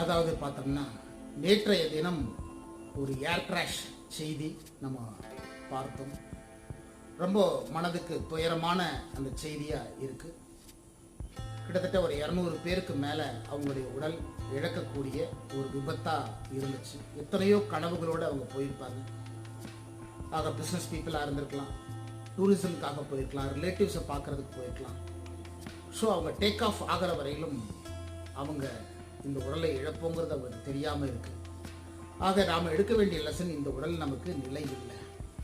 அதாவது பார்த்தோம்னா நேற்றைய தினம் ஒரு ஏர் கிராஷ் செய்தி நம்ம பார்த்தோம். ரொம்ப மனதுக்கு துயரமான அந்த செய்தியாக இருக்குது. கிட்டத்தட்ட ஒரு 200 பேருக்கு மேலே அவங்களுடைய உடல் இழக்கக்கூடிய ஒரு விபத்தாக இருந்துச்சு. எத்தனையோ கனவுகளோடு அவங்க போயிருப்பாங்க. ஆக பிஸ்னஸ் பீப்புளாக இருந்திருக்கலாம், டூரிசம்காக போயிருக்கலாம், ரிலேட்டிவ்ஸை பார்க்குறதுக்கு போயிருக்கலாம். ஸோ அவங்க டேக் ஆஃப் ஆகிற வரையிலும் அவங்க இந்த உடலை இழப்போங்கிறது அவங்களுக்கு தெரியாமல் இருக்குது. ஆக நாம் எடுக்க வேண்டிய லெசன், இந்த உடல் நமக்கு நிலை இல்லை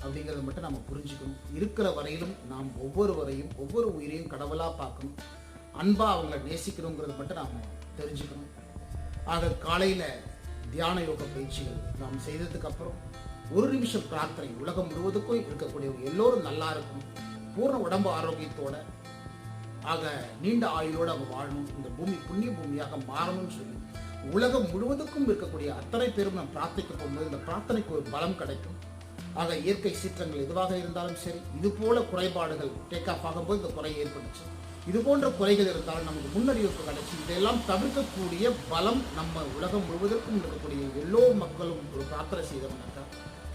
அப்படிங்கிறத மட்டும் நம்ம புரிஞ்சுக்கணும். இருக்கிற வரையிலும் நாம் ஒவ்வொருவரையும் ஒவ்வொரு உயிரையும் கடவுளாக பார்க்கணும், அன்பாக அவங்கள நேசிக்கணுங்கிறத மட்டும் நாம் தெரிஞ்சுக்கணும். ஆக காலையில் தியான யோக பயிற்சிகள் நாம் செய்ததுக்கப்புறம் 1 நிமிஷம் பிரார்த்தனை, உலகம் முழுவதுக்கும் இருக்கக்கூடியவங்க எல்லோரும் நல்லா இருக்கணும், பூர்ண உடம்பு ஆரோக்கியத்தோட, ஆக நீண்ட ஆயுளோடு அவங்க வாழணும், இந்த பூமி புண்ணிய பூமியாக மாறணும்னு சொல்லி உலகம் முழுவதுக்கும் இருக்கக்கூடிய அத்தனை பேரும் நாம் பிரார்த்திக்க போகும்போது இந்த பிரார்த்தனைக்கு ஒரு பலம் கிடைக்கும். ஆக இயற்கை சீற்றங்கள் எதுவாக இருந்தாலும் சரி, இது போல குறைபாடுகள் டேக் ஆஃப் ஆகும்போது இந்த குறை ஏற்பட்டுச்சு, இது போன்ற குறைகள் இருந்தாலும் நமக்கு முன்னறிவிப்பு கிடைச்சி இதெல்லாம் தவிர்க்கக்கூடிய பலம் நம்ம உலகம் முழுவதற்கும் இருக்கக்கூடிய எல்லோ மக்களும் ஒரு பிரார்த்தனை செய்தோம்னாக்கா,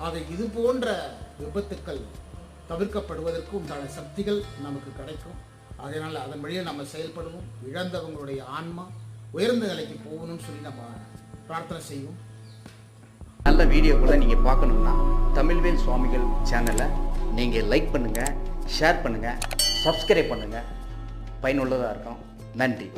ஆக இது போன்ற விபத்துக்கள் தவிர்க்கப்படுவதற்கு உண்டான சக்திகள் நமக்கு கிடைக்கும். அதனால் அதன் வழியாக நம்ம செயல்படுவோம். இழந்தவங்களுடைய ஆன்மா உயர்ந்த நிலைக்கு போகணும்னு சொல்லி நம்ம பிரார்த்தனை செய்வோம். நல்ல வீடியோக்களை நீங்கள் பார்க்கணுன்னா தமிழ்வேல் சுவாமிகள் சேனலை நீங்கள் லைக் பண்ணுங்கள், ஷேர் பண்ணுங்கள், சப்ஸ்கிரைப் பண்ணுங்கள். பயனுள்ளதாக இருக்கும். நன்றி.